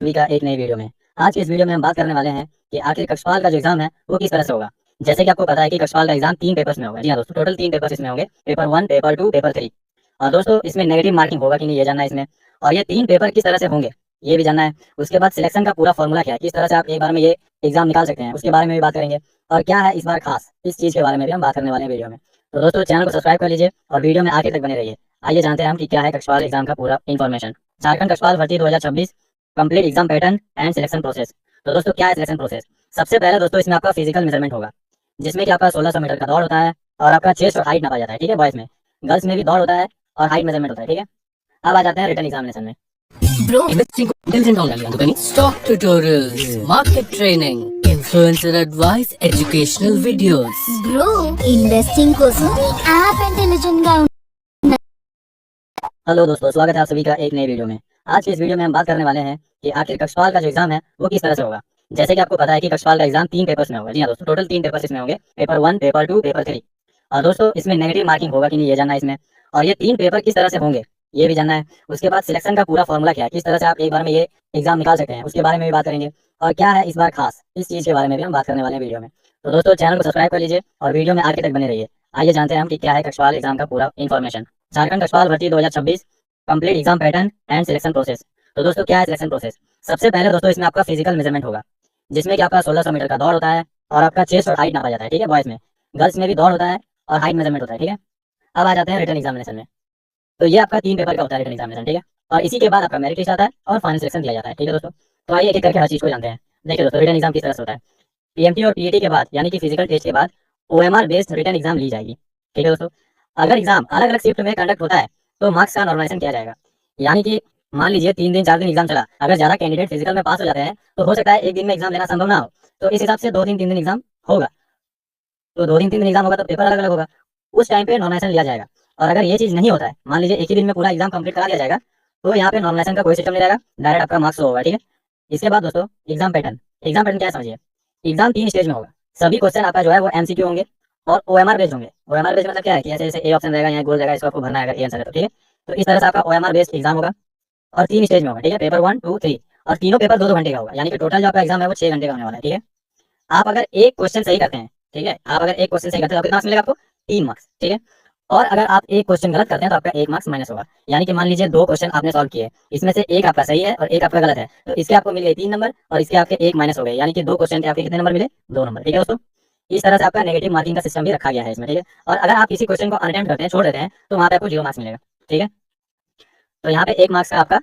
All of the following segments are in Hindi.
सभी का एक नई वीडियो में। आज की इस वीडियो में हम बात करने वाले हैं कि आखिर कक्षपाल का जो एग्जाम है वो किस तरह से होगा। जैसे कि आपको पता है कि कक्षपाल का एग्जाम 3 पेपर्स में होगा। जी हाँ दोस्तों, टोटल 3 पेपर्स इसमें होंगे, पेपर 1, पेपर 2, पेपर 3। और दोस्तों इसमें नेगेटिव मार्किंग होगा कि नहीं ये जानना है इसमें। और ये 3 पेपर किस तरह से होंगे ये भी जानना है। उसके बाद सिलेक्शन का पूरा फॉर्मूला क्या है, किस तरह से आप एक बार में ये एग्जाम निकाल सकते हैं, उसके बारे में भी बात करेंगे। और क्या है इस बार खास, इस चीज के बारे में भी हम बात करने वाले हैं वीडियो में। तो दोस्तों चैनल को सब्सक्राइब कर लीजिए और वीडियो में आगे तक बने रहिए। आइए जानते हैं हम कि क्या है कक्षपाल एग्जाम का पूरा इन्फॉर्मेशन। झारखंड कक्षपाल भर्ती 2026 complete exam pattern and selection process. तो दोस्तों क्या है सिलेक्शन प्रोसेस। सबसे पहले दोस्तों इसमें आपका फिजिकल मेजरमेंट होगा, जिसमें कि आपका 1600 मीटर का दौड़ होता है और आपका चेस्ट और हाइट नापा जाता है। ठीक है, बॉयज में, गर्ल्स में भी दौड़ होता है और हाइट मेजरमेंट होता है। ठीक है, अब आ जाते हैं रिटन एग्जामिनेशन में। Bro, investing को intelligent होना चाहिए company. Stock tutorials, market training, influencer advice, educational videos. Bro investing కోసం యాప్ ఇంటెలిజెంట్ గా हेलो दोस्तों, स्वागत है आप सभी का एक नई वीडियो में। आज की इस वीडियो में हम बात करने वाले हैं कि आखिर कक्षपाल का जो एग्जाम है वो किस तरह से होगा। जैसे कि आपको पता है कि कक्षपाल का एग्जाम 3 पेपर्स में होगा। जी हाँ दोस्तों, टोटल 3 पेपर्स इसमें होंगे, पेपर 1, पेपर 2, पेपर 3। और दोस्तों इसमें नेगेटिव मार्किंग होगा कि नहीं ये जानना है इसमें। और ये 3 पेपर किस तरह से होंगे ये भी जानना है। उसके बाद सिलेक्शन का पूरा फॉर्मूला क्या है, किस तरह से आप एक बार में ये एग्जाम निकाल सकते हैं, उसके बारे में भी बात करेंगे। और क्या है इस बार खास, इस चीज के बारे में भी हम बात करने वाले हैं वीडियो में। तो दोस्तों चैनल को सब्सक्राइब कर लीजिए और वीडियो में आगे तक बने रहिए। आइए जानते हैं हम कि क्या है कक्षपाल एग्जाम का पूरा इन्फॉर्मेशन। झारखंड कक्षपाल भर्ती 2026 complete exam pattern and selection process. तो दोस्तों क्या है सिलेक्शन प्रोसेस। सबसे पहले दोस्तों इसमें आपका फिजिकल मेजरमेंट होगा, जिसमें कि आपका 1600 मीटर का दौड़ होता है और आपका चेस्ट और हाइट नापा जाता है। ठीक है, बॉयज में, गर्ल्स में भी दौड़ होता है और हाइट मेजरमेंट होता है। ठीक है, अब आ जाते हैं रिटन एग्जामिनेशन में। तो ये आपका 3 पेपर का होता है रिटन एग्जामिनेशन। ठीक है, और इसी के बाद आपका मेरिट लिस्ट आता है और फाइनल सिलेक्शन दिया जाता है। ठीक है दोस्तों, तो आइए एक एक करके हर चीज को जानते हैं। देखिए दोस्तों, रिटन एग्जाम किस तरह से होता है। पीएमटी और पीईटी के बाद यानी कि फिजिकल टेस्ट के बाद ओएमआर बेस्ड रिटन एग्जाम ली जाएगी। ठीक है दोस्तों, अगर एग्जाम अलग अलग शिफ्ट में कंडक्ट होता है तो मार्क्स का नॉर्मलाइजेशन किया जाएगा। यानी कि मान लीजिए 3 दिन 4 दिन एग्जाम चला, अगर ज्यादा कैंडिडेट फिजिकल में पास हो जाते हैं तो हो सकता है एक दिन में एग्जाम लेना संभव ना हो, तो इस हिसाब से 2 दिन 3 दिन एग्जाम होगा। तो 2 दिन 3 दिन एग्जाम होगा तो पेपर अलग अलग होगा, उस टाइम पे नॉर्मलाइजेशन लिया जाएगा। और अगर ये चीज नहीं होता है, मान लीजिए एक ही दिन में पूरा एग्जाम कंप्लीट करा दिया जाएगा, तो यहाँ पे नॉर्मलाइजेशन का कोई सिस्टम नहीं रहेगा, डायरेक्ट आपका मार्क्स होगा। ठीक है, इसके बाद दोस्तों एग्जाम पैटर्न। एग्जाम पैटर्न क्या है समझिए। एग्जाम 3 स्टेज में होगा। सभी क्वेश्चन आपका जो है वो एमसीक्यू होंगे और ओएमआर बेस्ड होंगे। ओएमआर बेस्ड मतलब क्या है कि ऐसे ऐसे ए ऑप्शन रहेगा, यहाँ गोल रहेगा, इसको आपको भरना है अगर ए आंसर है तो। ठीक है, तो इस तरह से आपका ओएमआर बेस्ड एग्जाम होगा और 3 स्टेज में होगा। ठीक है, पेपर 1, 2, 3। और तीनों पेपर 2-2 घंटे का होगा, यानी कि टोटल जो आपका एग्जाम है वो 6 घंटे का होने वाला है। ठीक है, आप अगर एक क्वेश्चन सही करते हैं, ठीक है, आप अगर एक क्वेश्चन सही करते हैं तो कितना मार्क्स मिलेगा आपको, 3 मार्क्स। ठीक है, और अगर आप एक क्वेश्चन गलत करते हैं तो आपका 1 मार्क्स माइनस होगा। यानी कि मान लीजिए 2 क्वेश्चन आपने सॉल्व किए, इसमें से एक आपका सही है और एक आपका गलत है, तो इसके आपको मिल गए 3 नंबर और इसके आपके 1 माइनस हो गए, यानी कि 2 क्वेश्चन के आपके कितने नंबर मिले, 2 नंबर। ठीक है दोस्तों, इस तरह से आपका नेगेटिव मार्किंग का सिस्टम भी रखा गया है इसमें। ठीक है, और अगर आप किसी क्वेश्चन को अनअटेम्प्ट करते हैं, छोड़ देते हैं, तो वहाँ पे आपको 0 मार्क्स मिलेगा। ठीक है, तो यहाँ पे 1 मार्क्स का आपका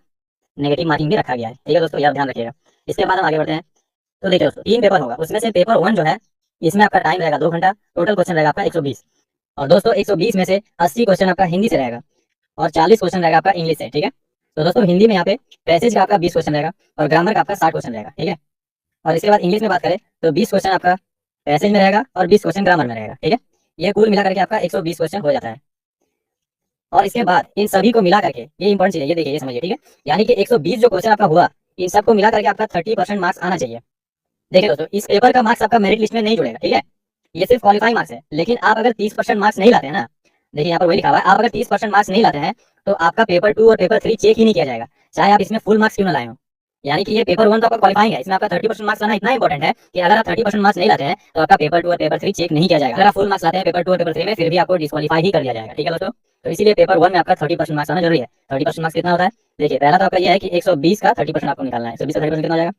नेगेटिव मार्किंग भी रखा गया है। ठीक है दोस्तों, ये आप ध्यान रखिएगा। इसके बाद हम आगे बढ़ते हैं। तो देखिए दोस्तों 3 पेपर होगा, उसमें से पेपर 1 जो है इसमें आपका टाइम रहेगा 2 घंटा, टोटल क्वेश्चन रहेगा आपका 120। और दोस्तों 120 में से 80 क्वेश्चन आपका हिंदी से रहेगा और 40 क्वेश्चन रहेगा आपका इंग्लिश से। ठीक है, तो दोस्तों हिंदी में यहाँ पे पैसेज का आपका 20 क्वेश्चन रहेगा और ग्रामर का आपका 60 क्वेश्चन रहेगा। ठीक है, और इसके बाद इंग्लिश में बात करें तो 20 क्वेश्चन आपका पैसेज में रहेगा और 20 क्वेश्चन ग्रामर में रहेगा। ठीक है, ये कुल मिला करके आपका 120 क्वेश्चन हो जाता है। और इसके बाद इन सभी को मिला करके, ये इंपॉर्टेंट चीज है, ये देखिए, ये समझिए। ठीक है, यानी कि 120 जो क्वेश्चन आपका हुआ, इन सबको मिला करके आपका 30% मार्क्स आना चाहिए। देखिए दोस्तों, इस पेपर का मार्क्स आपका मेरिट लिस्ट में नहीं जुड़ेगा। ठीक है, ये सिर्फ क्वालिफाइंग मार्क्स है। लेकिन आप अगर 30% मार्क्स नहीं लाते हैं ना, देखिए यहाँ पर वही लिखा हुआ है, आप अगर 30% मार्क्स नहीं लाते हैं तो आपका पेपर 2 और पेपर 3 चेक ही नहीं किया जाएगा, चाहे आप इसमें फुल मार्क्स क्यों ना लाए हो। यानी कि ये पेपर 1 तो आपका क्वालिफाइंग है, इसमें आपका 30% मार्क्स लाना इतना इंपॉर्टेंट है कि अगर आप 30% मार्क्स नहीं लाते हैं तो आपका पेपर 2 और पेपर 3 चेक नहीं किया जाएगा। अगर आप फुल मार्क्स लाते हैं पेपर 2 और पेपर 3 में, फिर भी आपको डिस्क्वालीफाई ही कर दिया जाएगा। ठीक है दोस्तों, तो इसीलिए पेपर 1 में आपका 30% मार्क्स आना जरूरी है। 30% मार्क्स कितना होता है, देखिए पहला तो आपका यह है कि 120 का 30% आपको निकालना है। 120 का 30% कितना हो जाएगा,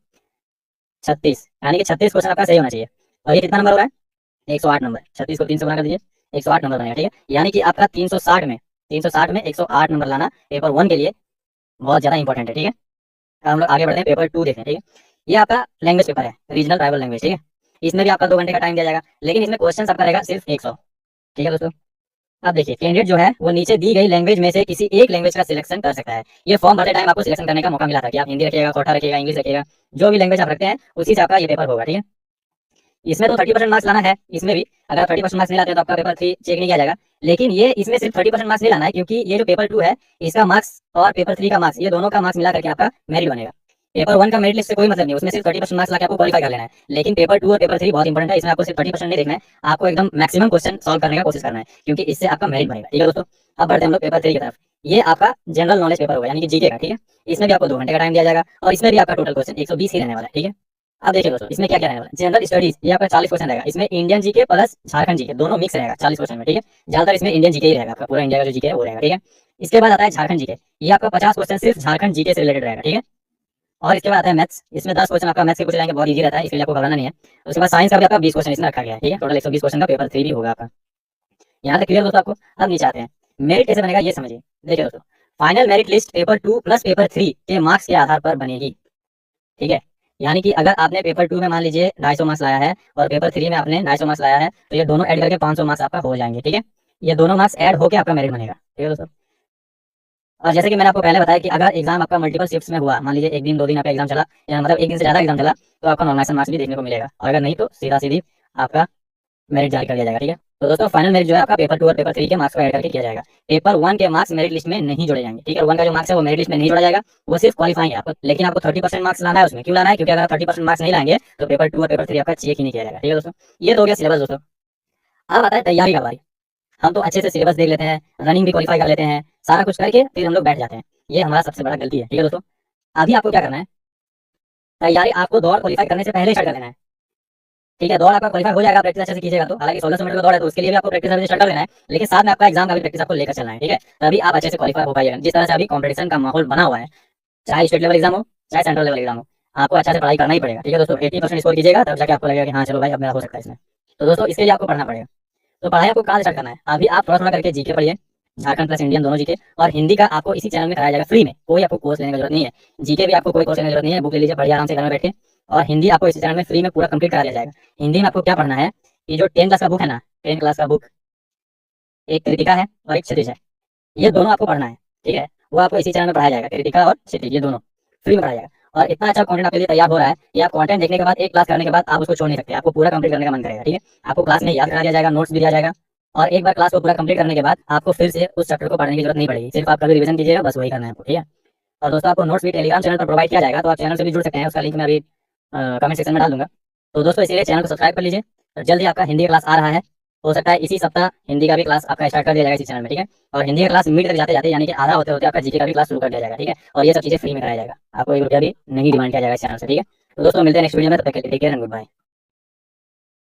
36, यानी कि 36 क्वेश्चन आपका सही होना चाहिए। और ये कितना नंबर हो रहा है, 108 नंबर। 36 को 3 से गुणा कर दीजिए, 108 नंबर बनेगा। ठीक है, यानी कि आपका 360 में 108 नंबर लाना पेपर 1 के लिए बहुत ज्यादा इंपॉर्टेंट है। ठीक है, अब हम लोग आगे बढ़ते हैं, पेपर 2 देखते हैं। ठीक है, ये आपका लैंग्वेज पेपर है, रीजनल ट्राइबल लैंग्वेज। ठीक है, इसमें भी आपका 2 घंटे का टाइम दिया जाएगा, लेकिन इसमें क्वेश्चन आपका रहेगा सिर्फ 100। ठीक है दोस्तों, अब देखिए कैंडिडेट जो है वो नीचे दी गई लैंग्वेज में से किसी एक लैंग्वेज का सिलेक्शन कर सकता है। ये फॉर्म भरते टाइम आपको सिलेक्शन करने का मौका मिला था कि आप हिंदी रखिएगा, कोटा रखिएगा, इंग्लिश रखिएगा, जो भी लैंग्वेज आप रखते हैं उसी से आपका ये पेपर होगा। ठीक है, इसमें तो 30% मार्क्स लाना है, इसमें भी अगर 30% मार्क्स नहीं लाते तो आपका पेपर 3 चेक नहीं किया जाएगा। लेकिन ये इसमें सिर्फ 30% मार्क्स नहीं लाना है, क्योंकि ये जो पेपर 2 है इसका मार्क्स और पेपर 3 का मार्क्स, ये दोनों का मार्क्स मिला करके आपका मेरिट बनेगा। पेपर 1 का मेरिट लिस्ट से कोई मतलब नहीं, उसमें सिर्फ 30% मार्क्स लाके आपको क्वालीफाई कर लेना है। लेकिन पेपर 2 और पेपर 3 बहुत इंपॉर्टेंट है, इसमें आपको सिर्फ 30% नहीं देखना है, आपको एकदम मैक्सिमम क्वेश्चन सॉल्व करने का कोशिश करना है, क्योंकि इससे आपका मेरिट बनेगा। ठीक है दोस्तों, अब बढ़ते हैं हम लोग पेपर 3 की तरफ। ये आपका जनरल नॉलेज पेपर होगा, यानी कि जीके का। ठीक है, इसमें भी आपको 2 घंटे का टाइम दिया जाएगा और इसमें भी आपका टोटल क्वेश्चन 120 ही रहने वाला है। ठीक है, अब देखिए दोस्तों, इसमें क्या क्या रहने वाला है। जनरल स्टडीज, ये आपका 40 क्वेश्चन रहेगा, इसमें Indian GK plus Jharkhand GK दोनों मिक्स रहेगा 40 क्वेश्चन में। ठीक है, ज्यादातर इसमें इंडियन जीके ही रहेगा, आपका पूरा इंडिया का जो जीके है वो रहेगा। ठीक है, इसके बाद आता है झारखंड जीके, ये आपका 50 क्वेश्चन सिर्फ झारखंड जीके से रिलेटेड रहेगा। ठीक है, और इसके बाद आता है मैथ्स, इसमें 10 क्वेश्चन आपका मैथ्स के पूछे जाएंगे, बहुत इजी रहता है, इसके लिए आपको घबराना नहीं है। उसके बाद साइंस का भी आपका 20 क्वेश्चन इसमें रखा गया है। ठीक है, टोटल 120 क्वेश्चन का पेपर 3 भी होगा आपका। यहाँ तक क्लियर दोस्तों आपको। अब नीचे आते हैं, मेरिट कैसे बनेगा ये समझिए। देखिए दोस्तों, final merit list paper 2 plus paper 3 के मार्क्स के आधार पर बनेगी। ठीक है, यानी कि अगर आपने पेपर 2 में मान लीजिए 250 मार्क्स लाया है और पेपर 3 में आपने 250 मार्क्स लाया है, तो ये दोनों ऐड करके 500 मार्क्स आपका हो जाएंगे। ठीक है, ये दोनों मार्क्स ऐड होकर आपका मेरिट बनेगा। ठीक है दोस्तों, और जैसे कि मैंने आपको पहले बताया कि अगर एग्जाम आपका मल्टीपल शिफ्ट्स में हुआ, मान लीजिए एक दिन 2 दिन आपका एग्जाम चला, या मतलब एक दिन से ज्यादा एग्जाम चला, तो आपका नॉर्मलाइजेशन मार्क्स भी देखने को मिलेगा, और अगर नहीं तो सीधा सीधी आपका मेरिट जारी कर दिया जाएगा। ठीक है, तो दोस्तों फाइनल मेरिट जो है आपका पेपर 2 और पेपर 3 के मार्क्स को ऐड करके किया जाएगा। पेपर 1 के मार्क्स मेरिट लिस्ट में नहीं जोड़े जाएंगे। ठीक है, 1 का जो मार्क्स है वो मेरिट लिस्ट में नहीं जोड़ा जाएगा, वो सिर्फ क्वालिफाइंग है आपको, लेकिन आपको 30% मार्क्स लाना है उसमें। क्यों लाना है? क्योंकि अगर 30% मार्क्स नहीं लाएंगे तो पेपर 2 और पेपर 3 आपका चेक ही नहीं किया जाएगा। ठीक है दोस्तों, ये तो हो गया सिलेबस दोस्तों। अब आता है तैयारी का बारी। हम तो अच्छे से सिलेबस देख लेते हैं, रनिंग भी क्वालिफाई कर लेते हैं, सारा कुछ करके फिर हम लोग बैठ जाते हैं, ये हमारा सबसे बड़ा गलती है। ठीक है दोस्तों, अभी आपको क्या करना है, तैयारी आपको दौड़ क्वालिफाई करने से पहले स्टार्ट कर देना है। ठीक है, दौड़ आपका क्वालिफाई हो जाएगा प्रैक्टिस अच्छे से कीजिएगा तो। हालांकि 1600 मीटर का दौड़ है तो उसके लिए भी आपको प्रैक्टिस अभी स्टार्ट कर देना है, लेकिन साथ में आपका एग्जाम का भी प्रैक्टिस आपको लेकर चलना है। ठीक है, तभी आप अच्छे से क्वालिफाई हो पाएगा। जिस तरह से अभी कॉम्पिटिशन का माहौल बना हुआ है, चाहे स्टेट लेवल एग्जाम हो चाहे सेंट्रल लेवल एग्जाम हो, आपको अच्छा से पढ़ाई करना ही पड़ेगा। ठीक है दोस्तों, 80% स्कोर कीजिएगा, तब जाके आपको लगेगा कि हाँ चलो भाई अब मेरा हो सकता है इसमें। तो दोस्तों इसके लिए आपको पढ़ना पड़ेगा। तो पढ़ाई आपको कहाँ से स्टार्ट करना है, अभी आप थोड़ा थोड़ा करके जीके पढ़िए, झारखंड प्लस इंडियन दोनों जीके, और हिंदी का आपको इसी चैनल में कराया जाएगा फ्री में, कोई आपको कोर्स लेने की जरूरत नहीं है। जीके भी आपको कोई कोर्स लेने की जरूरत नहीं है, बुक ले लीजिए, पढ़िए आराम से घर में बैठ के। और हिंदी आपको इसी चैनल में फ्री में पूरा कंप्लीट करा दिया जाएगा। हिंदी में आपको क्या पढ़ना है कि जो 10 क्लास का बुक है ना, 10 क्लास का बुक, एक कृतिका है और एक क्षितिज है, ये दोनों आपको पढ़ना है। ठीक है, वो आपको इसी चैनल में पढ़ाया जाएगा, कृतिका और क्षितिज ये दोनों फ्री में पढ़ाया जाएगा। और इतना अच्छा कंटेंट आपके लिए तैयार हो रहा है कि आप कंटेंट देखने के बाद, एक क्लास करने के बाद आप उसको छोड़ नहीं सकते, आपको पूरा कंप्लीट करने का मन करेगा। ठीक है, आपको क्लास में याद करा दिया जाएगा, नोट्स भी दिया जाएगा, और एक बार क्लास को पूरा कंप्लीट करने के बाद आपको फिर से उस चैप्टर को पढ़ने की जरूरत नहीं पड़ेगी, सिर्फ आप कभी रिवीजन कीजिएगा, बस वही करना है आपको। ठीक है, और दोस्तों आपको नोट्स भी टेलीग्राम चैनल पर प्रोवाइड किया जाएगा, तो आप चैनल से भी जुड़ सकते हैं, उसका लिंक मैं अभी कमेंट सेक्शन में डाल दूंगा। तो दोस्तों इसीलिए चैनल को सब्सक्राइब कर लीजिए, तो जल्दी आपका हिंदी का क्लास आ रहा है, हो सकता है इसी सप्ताह हिंदी का भी क्लास आपका स्टार्ट कर दिया जाएगा इसी चैनल में। ठीक है, और हिंदी का क्लास मिड तक जाते जाते यानी कि आधा होते होते आपका जीके का भी क्लास शुरू कर दिया जाएगा। ठीक है, और ये सब चीजें फ्री में कराया जाएगा, आपको 1 रुपया भी नहीं डिमांड किया जाएगा इस चैनल से। ठीक है, तो दोस्तों मिलते हैं नेक्स्ट वीडियो में, तब तक के लिए take care and good bye.